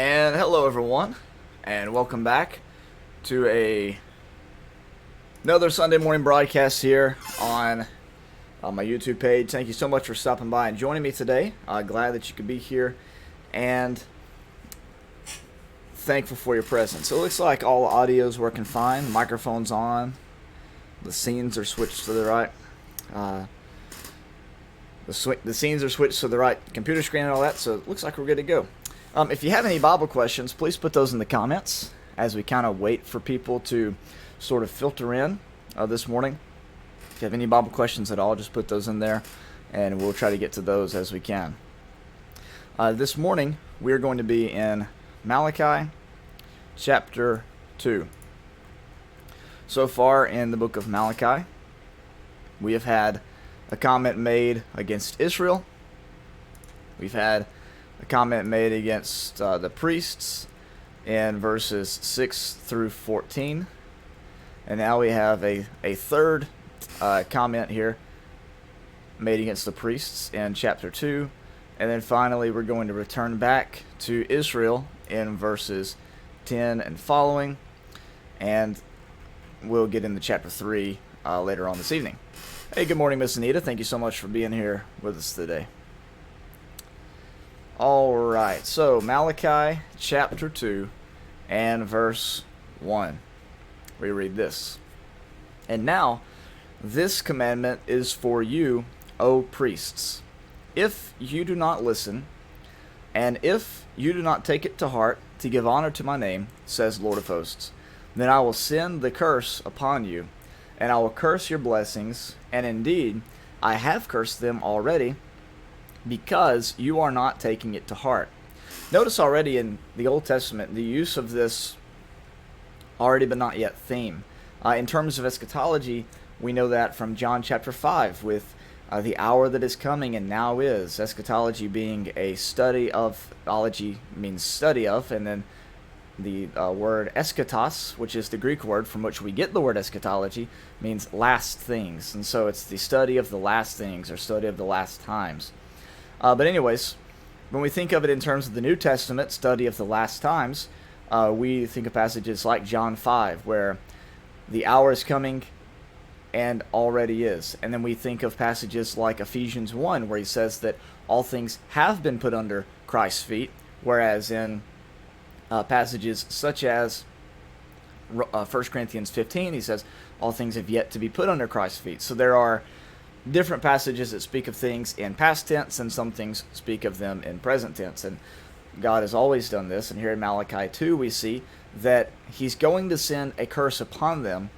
And hello everyone, and welcome back to another Sunday morning broadcast here on my YouTube page. Thank you so much for stopping by and joining me today. Glad that you could be here, and thankful for your presence. So it looks like all audio is working fine. The microphone's on. The scenes are switched to the right. The scenes are switched to the right computer screen and all that, so it looks like we're good to go. If you have any Bible questions, please put those in the comments as we kind of wait for people to sort of filter in this morning. If you have any Bible questions at all, just put those in there, and we'll try to get to those as we can. This morning, we're going to be in Malachi chapter 2. So far in the book of Malachi, we have had a comment made against Israel. We've had a comment made against the priests in verses 6 through 14. And now we have a third comment here made against the priests in chapter 2. And then finally we're going to return back to Israel in verses 10 and following. And we'll get into chapter 3 later on this evening. Hey, good morning, Miss Anita. Thank you so much for being here with us today. Alright, so Malachi chapter 2 and verse 1. We read this. And now, this commandment is for you, O priests. If you do not listen, and if you do not take it to heart to give honor to my name, says Lord of hosts, then I will send the curse upon you, and I will curse your blessings, and indeed, I have cursed them already, because you are not taking it to heart. Notice already in the Old Testament the use of this already but not yet theme. In terms of eschatology, we know that from John chapter 5 with the hour that is coming and now is. Eschatology being a study of, ology means study of, and then the word eschatos, which is the Greek word from which we get the word eschatology, means last things. And so it's the study of the last things, or study of the last times. But anyways, when we think of it in terms of the New Testament, study of the last times, we think of passages like John 5, where the hour is coming and already is. And then we think of passages like Ephesians 1, where he says that all things have been put under Christ's feet, whereas in passages such as 1 Corinthians 15, he says all things have yet to be put under Christ's feet. So there are different passages that speak of things in past tense, and some things speak of them in present tense. And God has always done this. And here in Malachi 2, we see that he's going to send a curse upon them.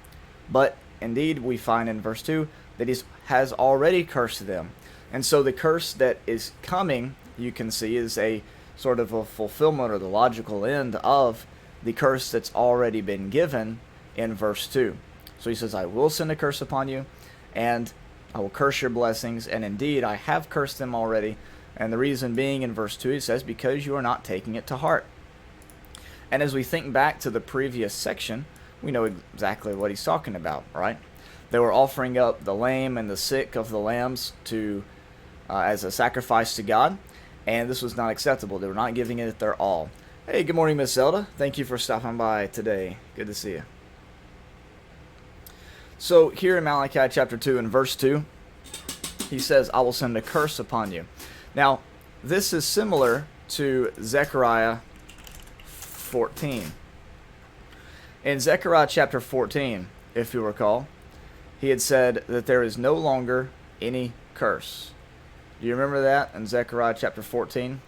But indeed, we find in verse 2 that he has already cursed them. And so the curse that is coming, you can see, is a sort of a fulfillment or the logical end of the curse that's already been given in verse 2. So he says, I will send a curse upon you, and I will curse your blessings, and indeed I have cursed them already. And the reason being in verse 2, he says, because you are not taking it to heart. And as we think back to the previous section, we know exactly what he's talking about, right? They were offering up the lame and the sick of the lambs to as a sacrifice to God, and this was not acceptable. They were not giving it their all. Hey, good morning, Miss Zelda. Thank you for stopping by today. Good to see you. So here in Malachi chapter 2 and verse 2, he says, I will send a curse upon you. Now, this is similar to Zechariah 14. In Zechariah chapter 14, if you recall, he had said that there is no longer any curse. Do you remember that in Zechariah chapter 14?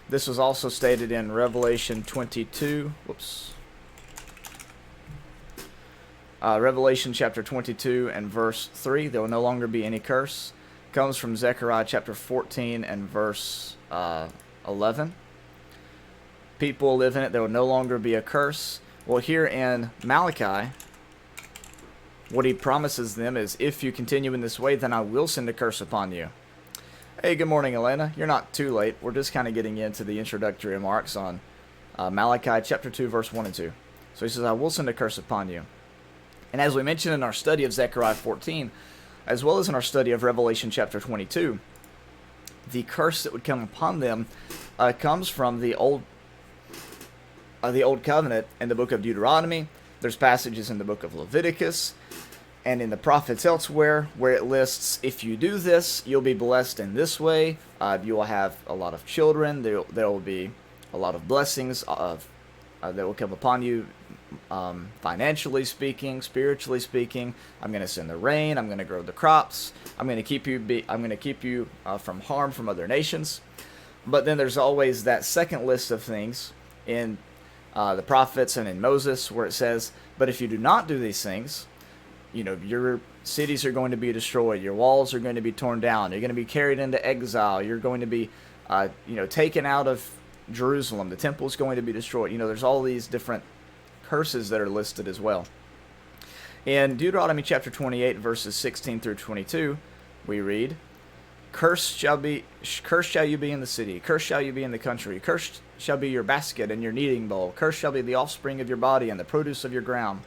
This was also stated in Revelation 22. Revelation chapter 22 and verse 3, there will no longer be any curse. Comes from Zechariah chapter 14 and verse 11. People live in it, there will no longer be a curse. Well, here in Malachi, what he promises them is, if you continue in this way, then I will send a curse upon you. Hey, good morning, Elena. You're not too late. We're just kind of getting into the introductory remarks on Malachi chapter 2, verse 1 and 2. So he says, I will send a curse upon you. And as we mentioned in our study of Zechariah 14, as well as in our study of Revelation chapter 22, the curse that would come upon them comes from the Old the Old Covenant in the book of Deuteronomy. There's passages in the book of Leviticus and in the prophets elsewhere where it lists, if you do this, you'll be blessed in this way. You will have a lot of children. There will be a lot of blessings that will come upon you, financially speaking, spiritually speaking. I'm going to send the rain. I'm going to grow the crops. I'm going to keep you from harm from other nations. But then there's always that second list of things in the prophets and in Moses where it says, but if you do not do these things, your cities are going to be destroyed. Your walls are going to be torn down. You're going to be carried into exile. You're going to be, taken out of Jerusalem. The temple is going to be destroyed. There's all these different curses that are listed as well. In Deuteronomy chapter 28, verses 16 through 22, we read, cursed shall you be in the city. Cursed shall you be in the country. Cursed shall be your basket and your kneading bowl. Cursed shall be the offspring of your body and the produce of your ground,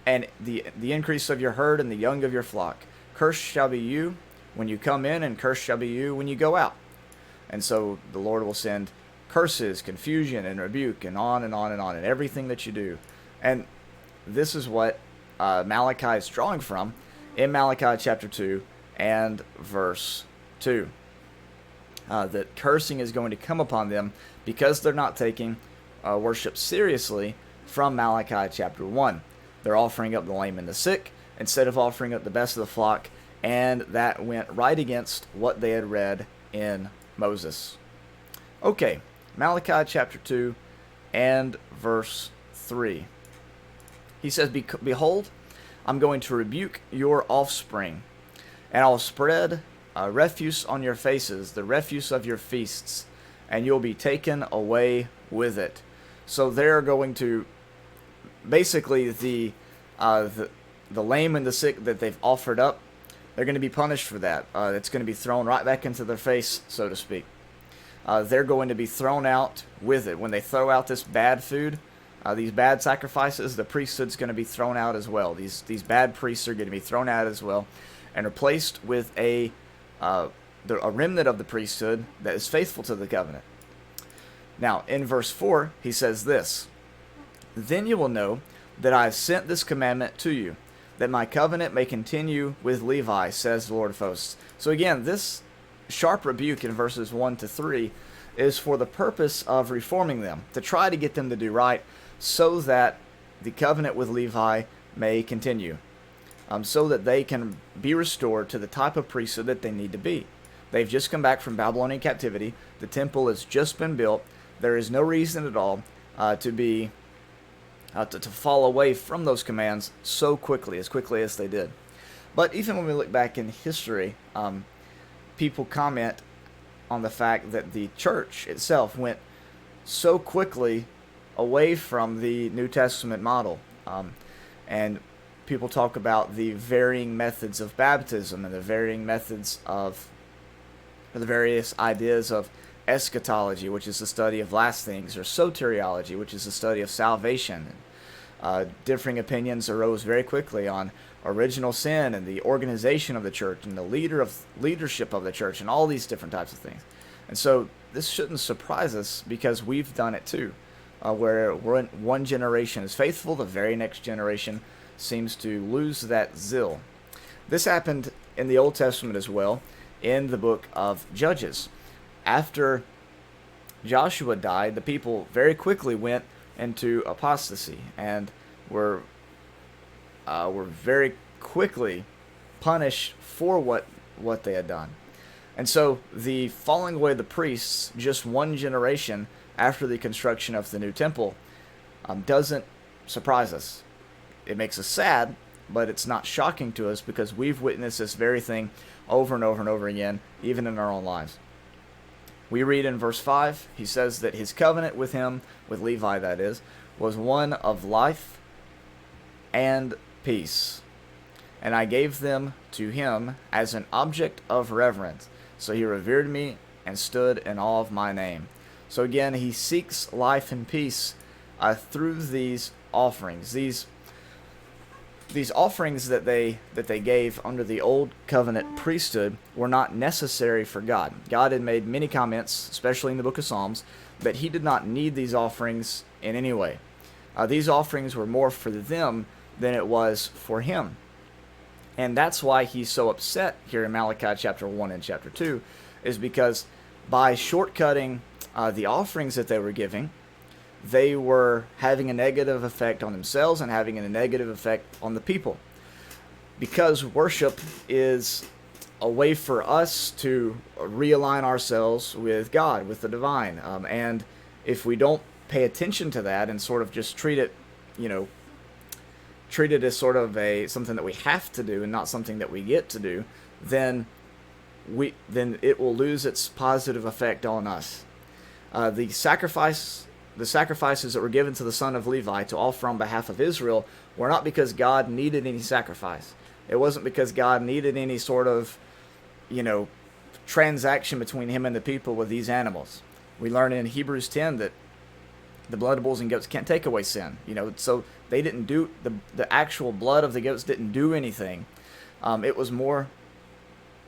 and the increase of your herd and the young of your flock. Cursed shall be you when you come in, and cursed shall be you when you go out. And so the Lord will send curses, confusion, and rebuke, and on and on and on, in everything that you do. And this is what Malachi is drawing from in Malachi chapter 2 and verse 2. That cursing is going to come upon them because they're not taking worship seriously from Malachi chapter 1. They're offering up the lame and the sick instead of offering up the best of the flock, and that went right against what they had read in Moses. Okay, Malachi chapter 2 and verse 3. He says, behold, I'm going to rebuke your offspring, and I'll spread refuse on your faces, the refuse of your feasts, and you'll be taken away with it. So they're going to, basically, the lame and the sick that they've offered up, they're going to be punished for that. It's going to be thrown right back into their face, so to speak. They're going to be thrown out with it. When they throw out this bad food, these bad sacrifices, the priesthood's going to be thrown out as well. These bad priests are going to be thrown out as well, and replaced with a remnant of the priesthood that is faithful to the covenant. Now, in verse 4, he says this, then you will know that I have sent this commandment to you, that my covenant may continue with Levi, says the Lord of hosts. So again, this sharp rebuke in verses 1 to 3 is for the purpose of reforming them, to try to get them to do right, so that the covenant with Levi may continue, so that they can be restored to the type of priesthood that they need to be. They've just come back from Babylonian captivity. The temple has just been built. There is no reason at all to fall away from those commands so quickly as they did. But even when we look back in history, people comment on the fact that the church itself went so quickly away from the New Testament model. And people talk about the varying methods of baptism and the varying methods of the various ideas of eschatology, which is the study of last things, or soteriology, which is the study of salvation. Differing opinions arose very quickly on original sin and the organization of the church and the leadership of the church and all these different types of things. And so this shouldn't surprise us, because we've done it too, where one generation is faithful, the very next generation seems to lose that zeal. This happened in the Old Testament as well, in the book of Judges. After Joshua died, the people very quickly went into apostasy and were very quickly punished for what they had done. And so the falling away of the priests, just one generation after the construction of the new temple, doesn't surprise us. It makes us sad, but it's not shocking to us, because we've witnessed this very thing over and over and over again, even in our own lives. We read in verse 5, he says that his covenant with him, with Levi that is, was one of life and peace. And I gave them to him as an object of reverence. So he revered me and stood in awe of my name. So again, he seeks life and peace through these offerings, these these offerings that they gave under the old covenant priesthood were not necessary for God. God had made many comments, especially in the book of Psalms, that he did not need these offerings in any way. These offerings were more for them than it was for him. And that's why he's so upset here in Malachi chapter 1 and chapter 2, is because by shortcutting the offerings that they were giving, they were having a negative effect on themselves and having a negative effect on the people. Because worship is a way for us to realign ourselves with God, with the divine. And if we don't pay attention to that and sort of just treat it as sort of something that we have to do and not something that we get to do, then it will lose its positive effect on us. The sacrifices that were given to the son of Levi to offer on behalf of Israel were not because God needed any sacrifice. It wasn't because God needed any sort of, transaction between him and the people with these animals. We learn in Hebrews 10 that the blood of bulls and goats can't take away sin. So they didn't do, the actual blood of the goats didn't do anything. It was more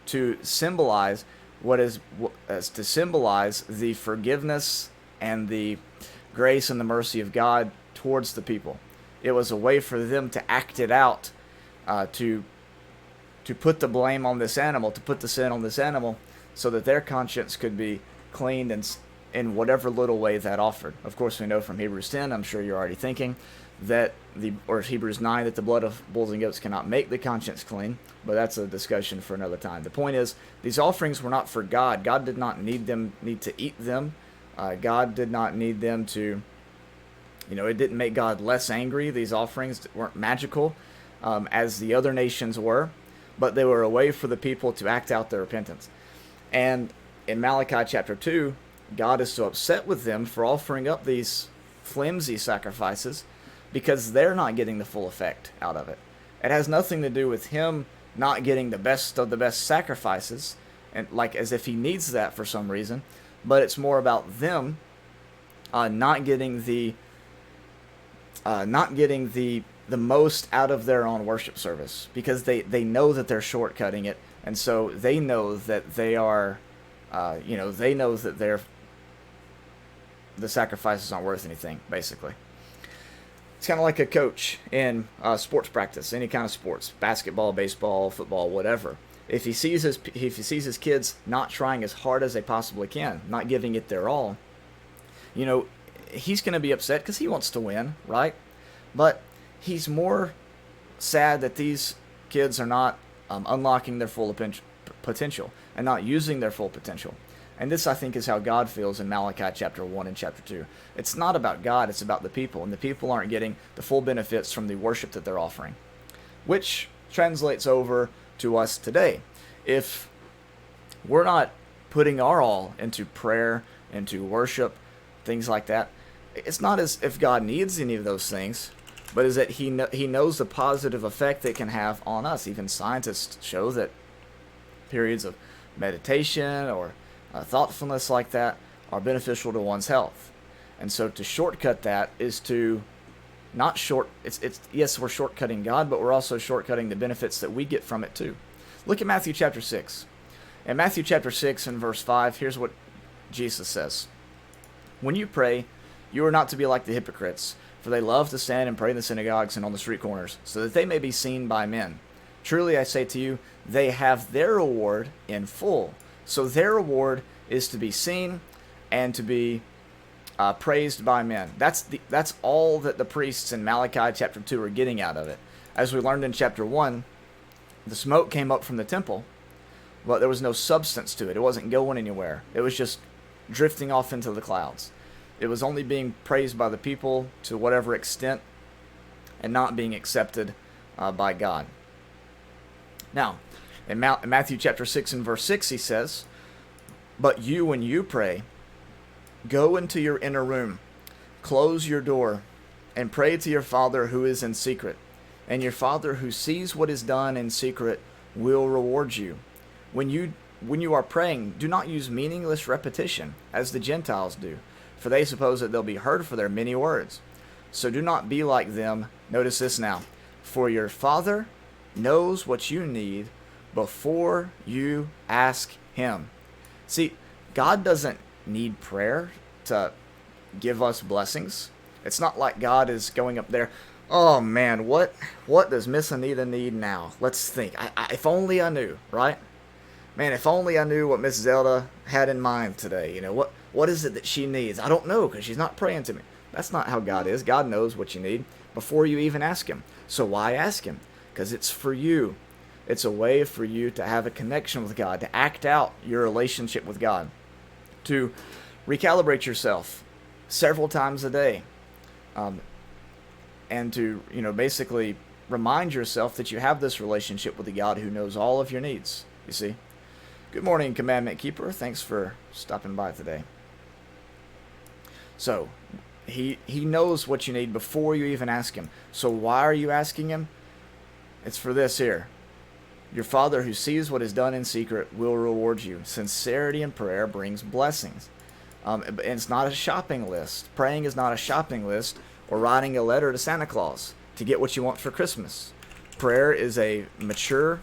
to symbolize the forgiveness and the grace and the mercy of God towards the people. It was a way for them to act it out, to put the blame on this animal, to put the sin on this animal, so that their conscience could be cleaned in whatever little way that offered. Of course, we know from Hebrews 10, I'm sure you're already thinking, or Hebrews 9, that the blood of bulls and goats cannot make the conscience clean, but that's a discussion for another time. The point is, these offerings were not for God. God did not need to eat them. God did not need them to, it didn't make God less angry. These offerings weren't magical, as the other nations were, but they were a way for the people to act out their repentance. And in Malachi chapter 2, God is so upset with them for offering up these flimsy sacrifices because they're not getting the full effect out of it. It has nothing to do with him not getting the best of the best sacrifices, and like as if he needs that for some reason, but it's more about them not getting the most out of their own worship service, because they know that they're shortcutting it, and so they know that they are, the sacrifices aren't worth anything, basically. It's kind of like a coach in sports practice, any kind of sports, basketball, baseball, football, whatever. If he sees his kids not trying as hard as they possibly can, not giving it their all, he's going to be upset because he wants to win, right? But he's more sad that these kids are not unlocking their full potential and not using their full potential. And this, I think, is how God feels in Malachi chapter 1 and chapter 2. It's not about God, it's about the people, and the people aren't getting the full benefits from the worship that they're offering, which translates over to us today. If we're not putting our all into prayer, into worship, things like that, it's not as if God needs any of those things, but is that he knows the positive effect they can have on us. Even scientists show that periods of meditation or thoughtfulness like that are beneficial to one's health. And so to shortcut that is to not yes, we're shortcutting God, but we're also shortcutting the benefits that we get from it too. Look at Matthew chapter 6. In Matthew chapter 6 and verse 5, here's what Jesus says. When you pray, you are not to be like the hypocrites, for they love to stand and pray in the synagogues and on the street corners, so that they may be seen by men. Truly I say to you, they have their reward in full. So their reward is to be seen and to be praised by men. That's all that the priests in Malachi chapter 2 are getting out of it. As we learned in chapter 1, the smoke came up from the temple, but there was no substance to it. It wasn't going anywhere. It was just drifting off into the clouds. It was only being praised by the people to whatever extent and not being accepted by God. Now, in Matthew chapter 6 and verse 6, he says, "But you, when you pray, go into your inner room, close your door, and pray to your Father who is in secret. And your Father who sees what is done in secret will reward you. When you are praying, do not use meaningless repetition, as the Gentiles do, for they suppose that they'll be heard for their many words. So do not be like them." Notice this now. For your Father knows what you need before you ask Him. See, God doesn't need prayer to give us blessings. It's not like God is going up there, oh man, what does Miss Anita need now? Let's think. If only I knew, right? Man, if only I knew what Miss Zelda had in mind today. You know, what is it that she needs? I don't know because she's not praying to me. That's not how God is. God knows what you need before you even ask Him. So why ask Him? Because it's for you. It's a way for you to have a connection with God, to act out your relationship with God, to recalibrate yourself several times a day, and to, basically remind yourself that you have this relationship with the God who knows all of your needs, you see. Good morning, Commandment Keeper. Thanks for stopping by today. So, he knows what you need before you even ask Him. So why are you asking Him? It's for this here. Your Father who sees what is done in secret will reward you. Sincerity in prayer brings blessings. And it's not a shopping list. Praying is not a shopping list or writing a letter to Santa Claus to get what you want for Christmas. Prayer is a mature,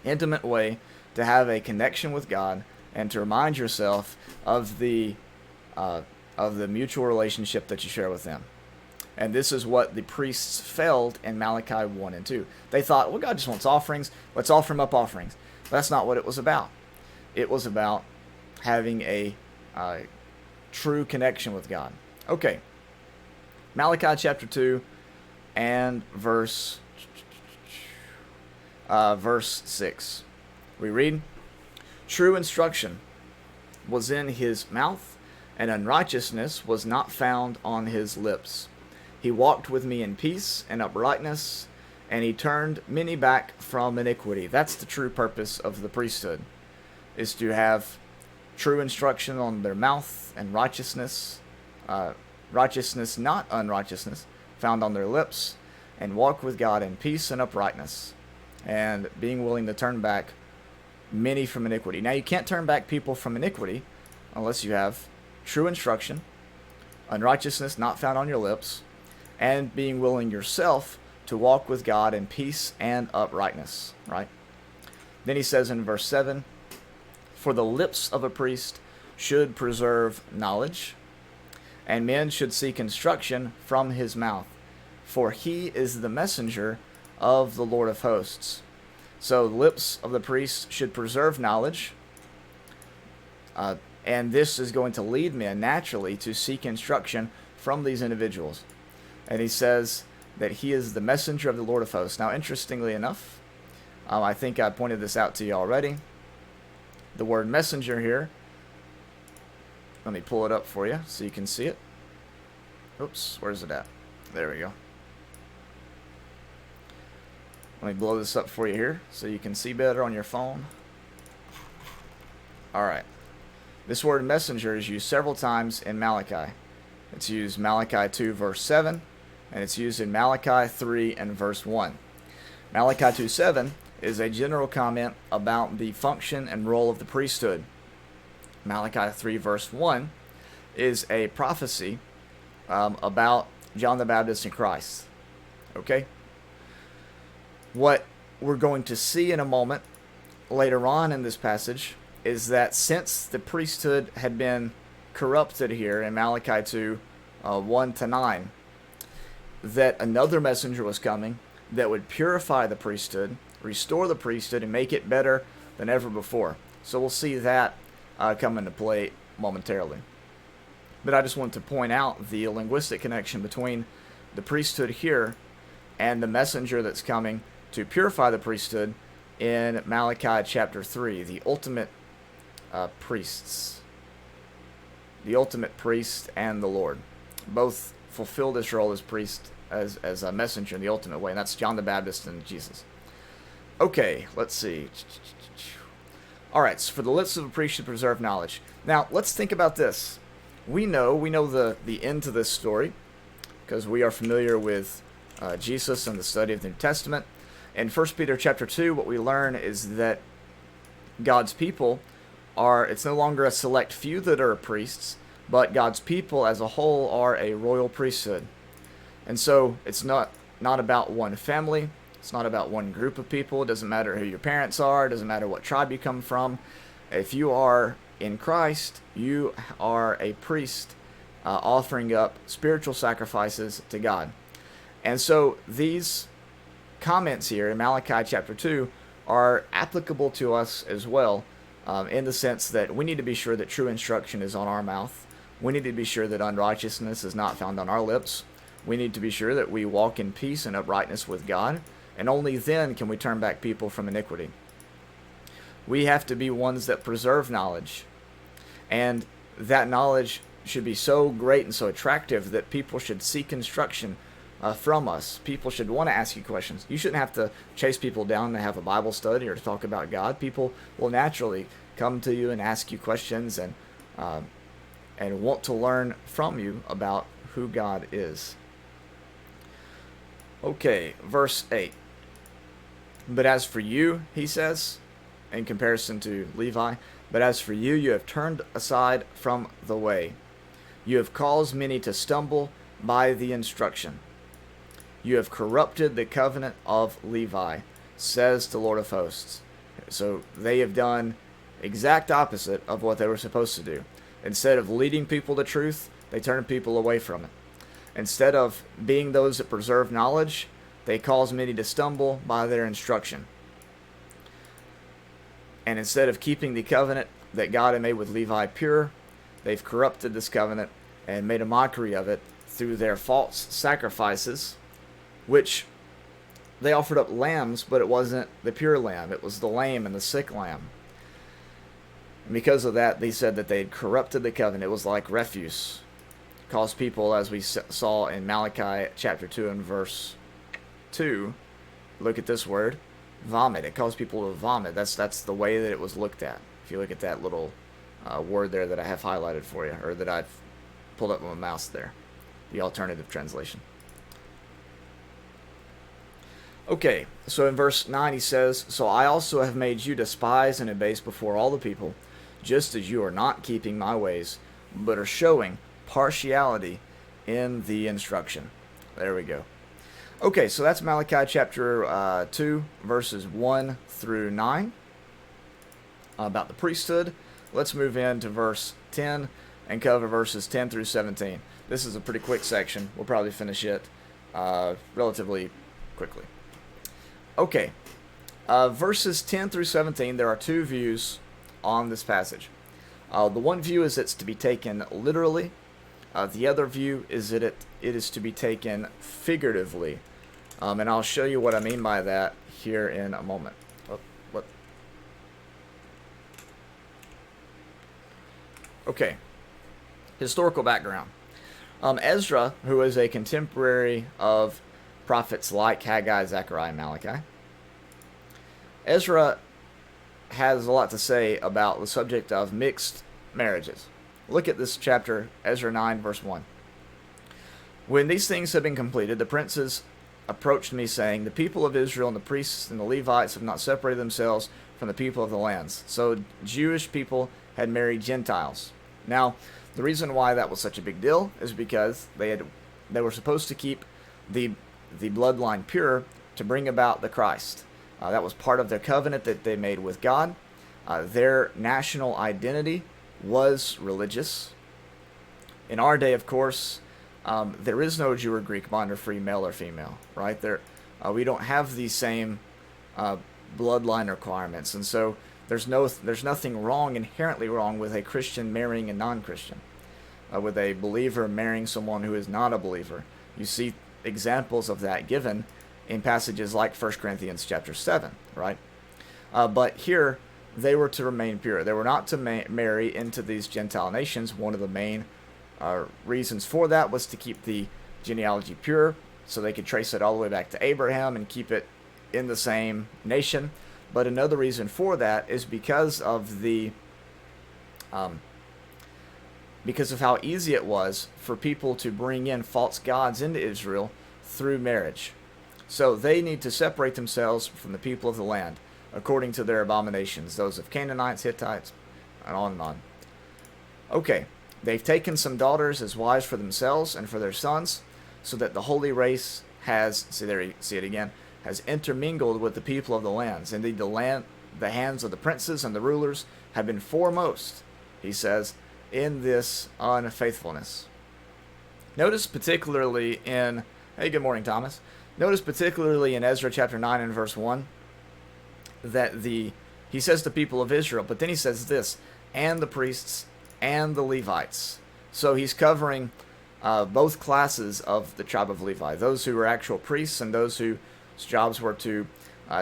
intimate way to have a connection with God and to remind yourself of the mutual relationship that you share with Him. And this is what the priests failed in Malachi 1 and 2. They thought, well, God just wants offerings. Let's offer Him up offerings. But that's not what it was about. It was about having a true connection with God. Okay. Malachi chapter 2 and verse 6. We read, true instruction was in His mouth, and unrighteousness was not found on His lips. He walked with me in peace and uprightness, and He turned many back from iniquity. That's the true purpose of the priesthood, is to have true instruction on their mouth and righteousness, not unrighteousness, found on their lips, and walk with God in peace and uprightness, and being willing to turn back many from iniquity. Now, you can't turn back people from iniquity unless you have true instruction, unrighteousness not found on your lips, and being willing yourself to walk with God in peace and uprightness, right? Then he says in verse 7, for the lips of a priest should preserve knowledge, and men should seek instruction from his mouth, for he is the messenger of the Lord of hosts. So the lips of the priest should preserve knowledge, and this is going to lead men naturally to seek instruction from these individuals. And he says that he is the messenger of the Lord of hosts. Now, interestingly enough, I think I pointed this out to you already. The word messenger here, let me pull it up for you so you can see it. Oops, where's it at? There we go. Let me blow this up for you here so you can see better on your phone. Alright. This word messenger is used several times in Malachi. It's used Malachi 2 verse 7, and it's used in Malachi 3 and verse 1. Malachi 2:7 is a general comment about the function and role of the priesthood. Malachi 3 verse 1 is a prophecy about John the Baptist and Christ. Okay? What we're going to see in a moment later on in this passage is that since the priesthood had been corrupted here in Malachi 2, 1 to 9, that another messenger was coming that would purify the priesthood, restore the priesthood, and make it better than ever before. So we'll see that come into play momentarily. But I just want to point out the linguistic connection between the priesthood here and the messenger that's coming to purify the priesthood in Malachi chapter 3, the ultimate priests. The ultimate priest and the Lord. Both fulfill this role as priest, as a messenger in the ultimate way, and that's John the Baptist and Jesus. Okay, let's see. Alright, so for the lips of a priest should preserve knowledge. Now, let's think about this. We know the end to this story, because we are familiar with Jesus and the study of the New Testament. In 1 Peter chapter 2, what we learn is that God's people it's no longer a select few that are priests, but God's people as a whole are a royal priesthood. And so it's not not about one family. It's not about one group of people. It doesn't matter who your parents are. It doesn't matter what tribe you come from. If you are in Christ, you are a priest offering up spiritual sacrifices to God. And so these comments here in Malachi chapter 2 are applicable to us as well, in the sense that we need to be sure that true instruction is on our mouth. We need to be sure that unrighteousness is not found on our lips. We need to be sure that we walk in peace and uprightness with God, and only then can we turn back people from iniquity. We have to be ones that preserve knowledge, and that knowledge should be so great and so attractive that people should seek instruction from us. People should want to ask you questions. You shouldn't have to chase people down to have a Bible study or to talk about God. People will naturally come to you and ask you questions and want to learn from you about who God is. Okay, verse 8. But as for you, he says, in comparison to Levi, but as for you, you have turned aside from the way. You have caused many to stumble by the instruction. You have corrupted the covenant of Levi, says the Lord of hosts. So they have done exact opposite of what they were supposed to do. Instead of leading people to truth, they turn people away from it. Instead of being those that preserve knowledge, they cause many to stumble by their instruction. And instead of keeping the covenant that God had made with Levi pure, they've corrupted this covenant and made a mockery of it through their false sacrifices, which they offered up lambs, but it wasn't the pure lamb. It was the lame and the sick lamb. And because of that, they said that they had corrupted the covenant. It was like refuse. Caused people, as we saw in Malachi chapter 2 and verse 2, look at this word, vomit. It caused people to vomit. That's the way that it was looked at. If you look at that little word there that I have highlighted for you, or that I've pulled up with my mouse there, the alternative translation. Okay, so in verse 9 he says, so I also have made you despise and abase before all the people, just as you are not keeping my ways, but are showing partiality in the instruction. There we go. Okay, so that's Malachi chapter 2, verses 1 through 9, about the priesthood. Let's move into verse 10 and cover verses 10 through 17. This is a pretty quick section. We'll probably finish it relatively quickly. Okay, verses 10 through 17, there are two views on this passage. The one view is it's to be taken literally. The other view is that it is to be taken figuratively. And I'll show you what I mean by that here in a moment. Okay, historical background. Ezra, who is a contemporary of prophets like Haggai, Zechariah, and Malachi, Ezra has a lot to say about the subject of mixed marriages. Look at this chapter, Ezra 9, verse 1. When these things have been completed, the princes approached me, saying, the people of Israel and the priests and the Levites have not separated themselves from the people of the lands. So Jewish people had married Gentiles. Now, the reason why that was such a big deal is because they were supposed to keep the bloodline pure to bring about the Christ. That was part of their covenant that they made with God. Their national identity was religious. In our day, of course, there is no Jew or Greek, bond or free, male or female, right? We don't have the same bloodline requirements, and so there's nothing wrong, inherently wrong, with a Christian marrying a non-Christian, with a believer marrying someone who is not a believer. You see examples of that given in passages like 1 Corinthians chapter 7, right? But here, they were to remain pure. They were not to marry into these Gentile nations. One of the main reasons for that was to keep the genealogy pure, so they could trace it all the way back to Abraham and keep it in the same nation. But another reason for that is because of how easy it was for people to bring in false gods into Israel through marriage. So they need to separate themselves from the people of the land according to their abominations, those of Canaanites, Hittites, and on and on. Okay, they've taken some daughters as wives for themselves and for their sons, so that the holy race has, see it again, has intermingled with the people of the lands. Indeed, the hands of the princes and the rulers have been foremost, he says, in this unfaithfulness. Notice particularly in, hey, good morning, Thomas. Notice particularly in Ezra chapter 9 and verse 1 that he says the people of Israel, but then he says this, and the priests and the Levites. So he's covering both classes of the tribe of Levi, those who were actual priests and those whose jobs were to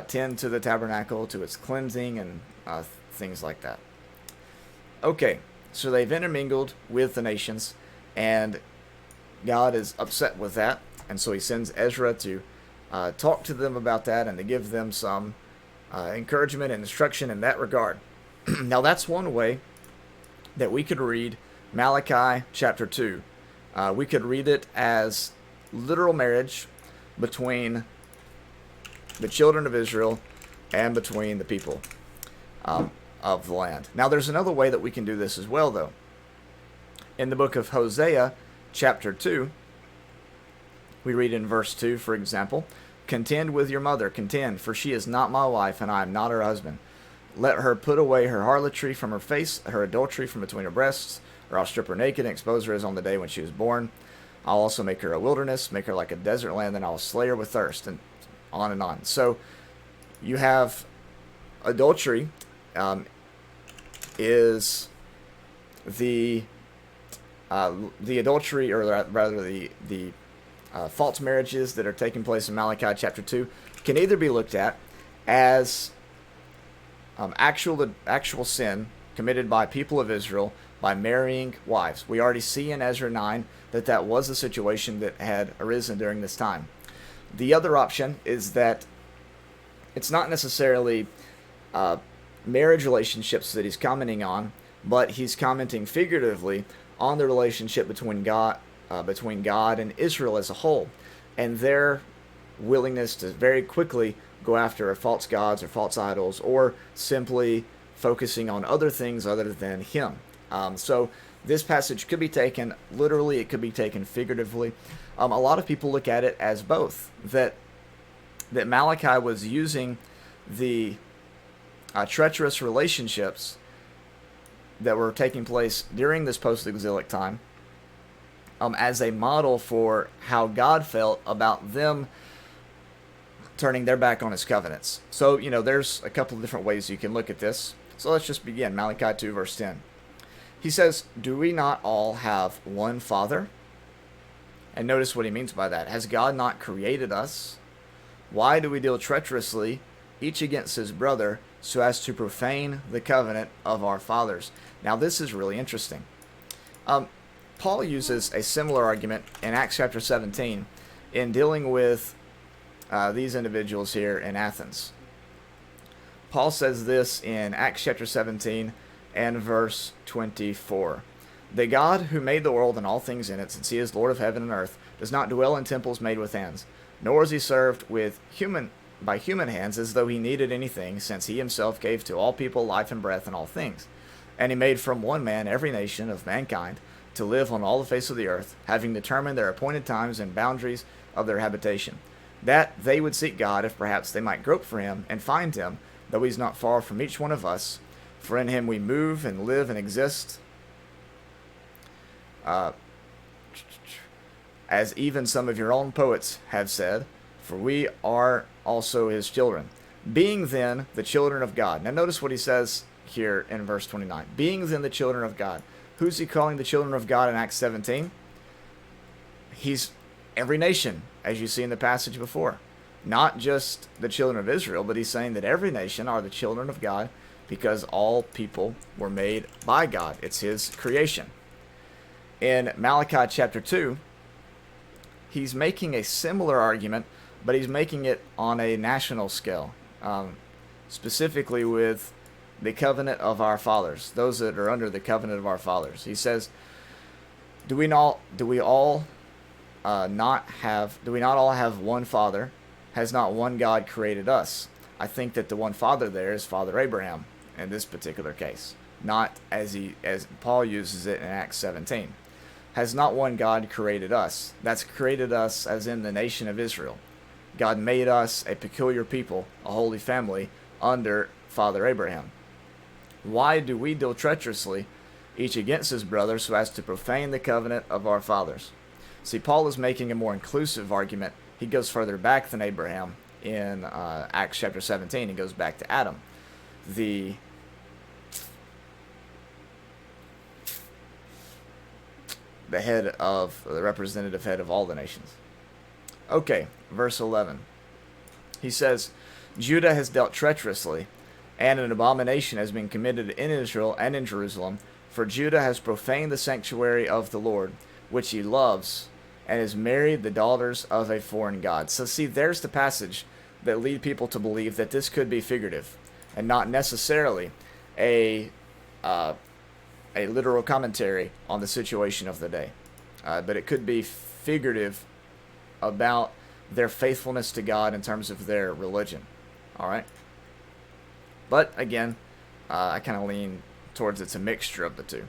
tend to the tabernacle, to its cleansing and things like that. Okay, so they've intermingled with the nations, and God is upset with that, and so he sends Ezra to talk to them about that and to give them some encouragement and instruction in that regard. Now that's one way that we could read Malachi chapter 2. We could read it as literal marriage between the children of Israel and between the people of the land. Now there's another way that we can do this as well, though. In the book of Hosea chapter 2, we read in verse 2, for example, "Contend with your mother, contend, for she is not my wife, and I am not her husband. Let her put away her harlotry from her face, her adultery from between her breasts, or I'll strip her naked and expose her as on the day when she was born. I'll also make her a wilderness, make her like a desert land, and I'll slay her with thirst," and on and on. So you have adultery is the adultery, or rather the false marriages that are taking place in Malachi chapter 2 can either be looked at as actual sin committed by people of Israel by marrying wives. We already see in Ezra 9 that was a situation that had arisen during this time. The other option is that it's not necessarily marriage relationships that he's commenting on, but he's commenting figuratively on the relationship between God and Israel as a whole, and their willingness to very quickly go after false gods or false idols, or simply focusing on other things other than him. So this passage could be taken literally, it could be taken figuratively. A lot of people look at it as both, that Malachi was using the treacherous relationships that were taking place during this post-exilic time as a model for how God felt about them turning their back on his covenants. So, there's a couple of different ways you can look at this. So let's just begin. Malachi 2 verse 10. He says, "Do we not all have one Father?" And notice what he means by that. "Has God not created us? Why do we deal treacherously, each against his brother, so as to profane the covenant of our fathers?" Now this is really interesting. Paul uses a similar argument in Acts chapter 17 in dealing with these individuals here in Athens. Paul says this in Acts chapter 17 and verse 24. "The God who made the world and all things in it, since he is Lord of heaven and earth, does not dwell in temples made with hands, nor is he served by human hands as though he needed anything, since he himself gave to all people life and breath and all things. And he made from one man every nation of mankind to live on all the face of the earth, having determined their appointed times and boundaries of their habitation, that they would seek God, if perhaps they might grope for him and find him, though he's not far from each one of us. For in him we move and live and exist, as even some of your own poets have said, for we are also his children. Being then the children of God." Now notice what he says here in verse 29. Being then the children of God. Who's he calling the children of God in Acts 17? He's every nation, as you see in the passage before. Not just the children of Israel, but he's saying that every nation are the children of God because all people were made by God. It's his creation. In Malachi chapter 2, he's making a similar argument, but he's making it on a national scale, specifically with the covenant of our fathers, those that are under the covenant of our fathers. He says, do we not all have one Father? Has not one God created us? I think that the one Father there is Father Abraham in this particular case, not as Paul uses it in Acts 17. has not one God created us? That's created us as in the nation of Israel. God made us a peculiar people, a holy family, under Father Abraham. Why do we deal treacherously, each against his brother, so as to profane the covenant of our fathers? See, Paul is making a more inclusive argument. He goes further back than Abraham in Acts chapter 17. He goes back to Adam, the head of, the representative head of all the nations. Okay, verse 11. He says, Judah has dealt treacherously, and an abomination has been committed in Israel and in Jerusalem, for Judah has profaned the sanctuary of the Lord, which he loves, and has married the daughters of a foreign god. So see, there's the passage that lead people to believe that this could be figurative, and not necessarily a literal commentary on the situation of the day. But it could be figurative about their faithfulness to God in terms of their religion. Alright? But, again, I kind of lean towards it's a mixture of the two.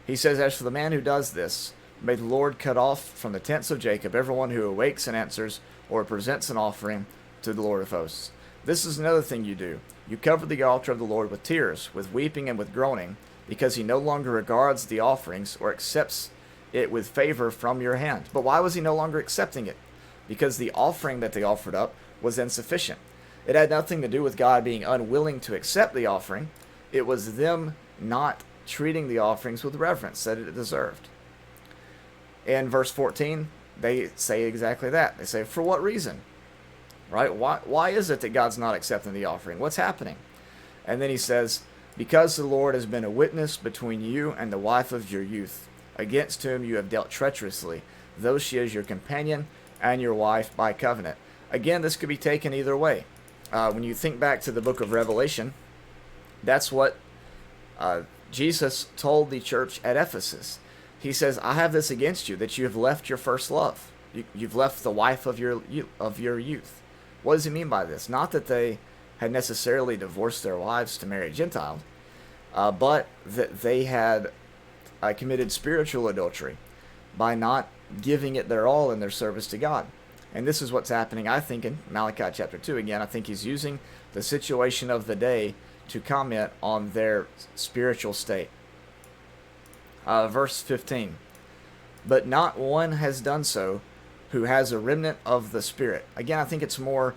He says, As for the man who does this, may the Lord cut off from the tents of Jacob everyone who awakes and answers or presents an offering to the Lord of hosts. This is another thing you do. You cover the altar of the Lord with tears, with weeping and with groaning, because he no longer regards the offerings or accepts it with favor from your hand. But why was he no longer accepting it? Because the offering that they offered up was insufficient. It had nothing to do with God being unwilling to accept the offering. It was them not treating the offerings with reverence that it deserved. In verse 14, they say exactly that. They say, for what reason? Right? Why is it that God's not accepting the offering? What's happening? And then he says, because the Lord has been a witness between you and the wife of your youth, against whom you have dealt treacherously, though she is your companion and your wife by covenant. Again, this could be taken either way. When you think back to the book of Revelation, that's what Jesus told the church at Ephesus. He says, I have this against you, that you have left your first love. You've left the wife of your youth. What does he mean by this? Not that they had necessarily divorced their wives to marry Gentiles, but that they had committed spiritual adultery by not giving it their all in their service to God. And this is what's happening, I think, in Malachi chapter 2. Again, I think he's using the situation of the day to comment on their spiritual state. Verse 15. But not one has done so who has a remnant of the Spirit. Again, I think it's more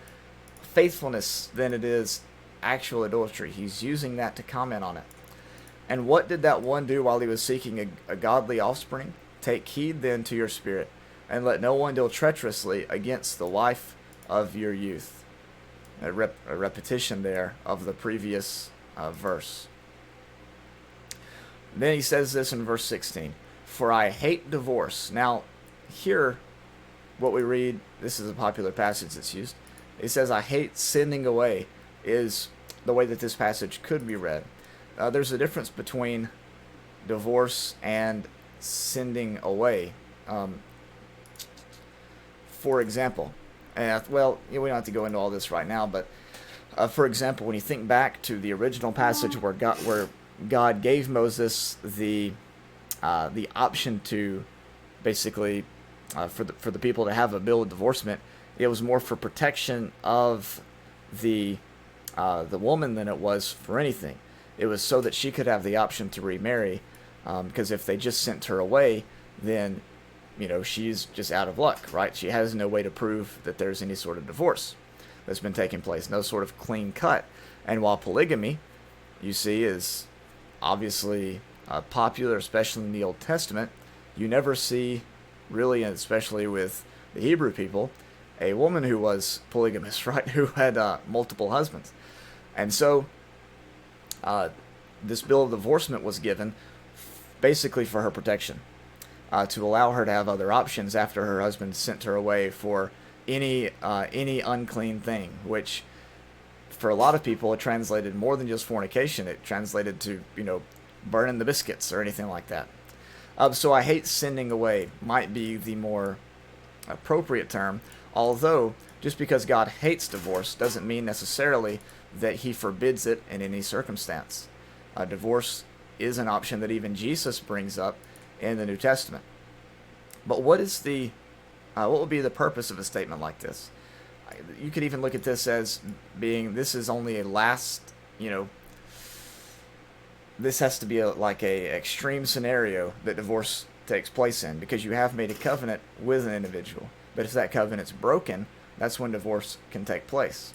faithfulness than it is actual adultery. He's using that to comment on it. And what did that one do while he was seeking a godly offspring? Take heed then to your spirit, and let no one deal treacherously against the wife of your youth. A repetition there of the previous verse. Then he says this in verse 16. For I hate divorce. Now, here, what we read, this is a popular passage that's used. It says, I hate sending away, is the way that this passage could be read. There's a difference between divorce and sending away. For example, well, we don't have to go into all this right now, but for example, when you think back to the original passage where God gave Moses the option to basically for the people to have a bill of divorcement, it was more for protection of the woman than it was for anything. It was so that she could have the option to remarry, because if they just sent her away, then she's just out of luck, right? She has no way to prove that there's any sort of divorce that's been taking place, no sort of clean cut. And while polygamy, you see, is obviously popular, especially in the Old Testament, you never see, really, and especially with the Hebrew people, a woman who was polygamous, right, who had multiple husbands. And so this bill of divorcement was given basically for her protection, to allow her to have other options after her husband sent her away for any unclean thing, which for a lot of people it translated more than just fornication. It translated to burning the biscuits or anything like that. So I hate sending away might be the more appropriate term, although just because God hates divorce doesn't mean necessarily that he forbids it in any circumstance. Divorce is an option that even Jesus brings up in the New Testament. But what is what would be the purpose of a statement like this? You could even look at this as being, this is only a last, this has to be like a extreme scenario that divorce takes place in, because you have made a covenant with an individual. But if that covenant's broken, that's when divorce can take place.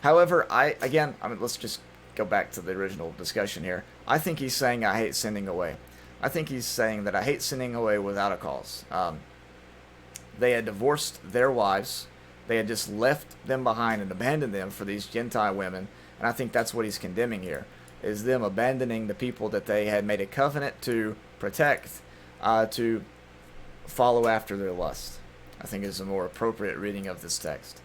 However, let's just go back to the original discussion here. I think he's saying, I hate sending away. I think he's saying that I hate sending away without a cause. They had divorced their wives. They had just left them behind and abandoned them for these Gentile women. And I think that's what he's condemning here, is them abandoning the people that they had made a covenant to protect, to follow after their lust. I think is a more appropriate reading of this text.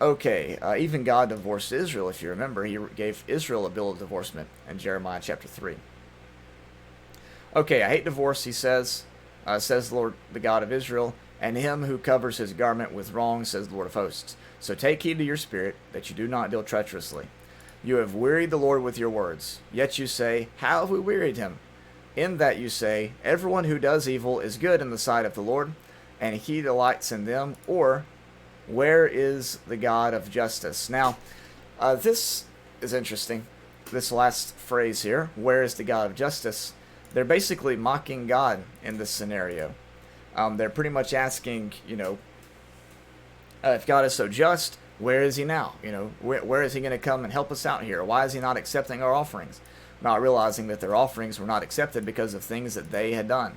Okay, even God divorced Israel, if you remember. He gave Israel a bill of divorcement in Jeremiah chapter 3. Okay, I hate divorce, he says the Lord, the God of Israel, and him who covers his garment with wrong, says the Lord of hosts. So take heed to your spirit, that you do not deal treacherously. You have wearied the Lord with your words. Yet you say, how have we wearied him? In that you say, everyone who does evil is good in the sight of the Lord, and he delights in them. Or, where is the God of justice? Now, this is interesting. This last phrase here, where is the God of justice? They're basically mocking God in this scenario. They're pretty much asking, if God is so just, where is he now? Where is he going to come and help us out here? Why is he not accepting our offerings? Not realizing that their offerings were not accepted because of things that they had done,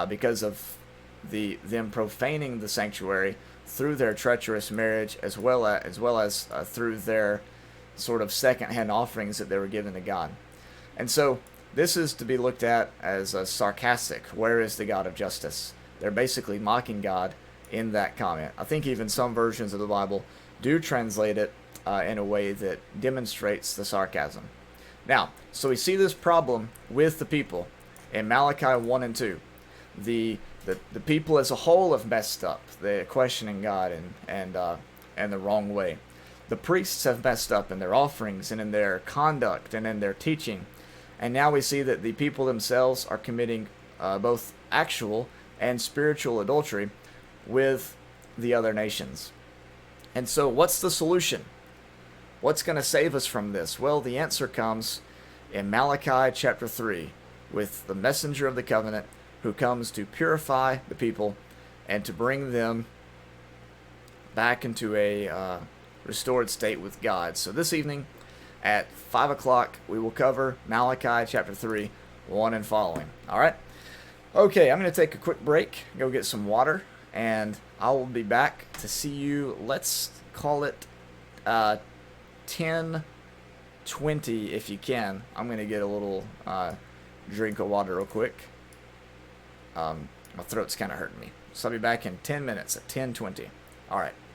because of them profaning the sanctuary through their treacherous marriage, as well as through their sort of second-hand offerings that they were giving to God. And so this is to be looked at as a sarcastic. Where is the God of justice? They're basically mocking God in that comment. I think even some versions of the Bible do translate it in a way that demonstrates the sarcasm. Now, so we see this problem with the people in Malachi 1 and 2. The people as a whole have messed up. They're questioning God and the wrong way. The priests have messed up in their offerings and in their conduct and in their teaching. And now we see that the people themselves are committing both actual and spiritual adultery with the other nations. And so what's the solution? What's going to save us from this? Well, the answer comes in Malachi chapter 3 with the messenger of the covenant who comes to purify the people and to bring them back into a restored state with God. So this evening at 5 o'clock, we will cover Malachi chapter 3, 1 and following. All right? Okay, I'm going to take a quick break, go get some water, and I will be back to see you, let's call it 10:20 if you can. I'm going to get a little drink of water real quick. My throat's kind of hurting me. So I'll be back in 10 minutes at 10:20. All right. Bye.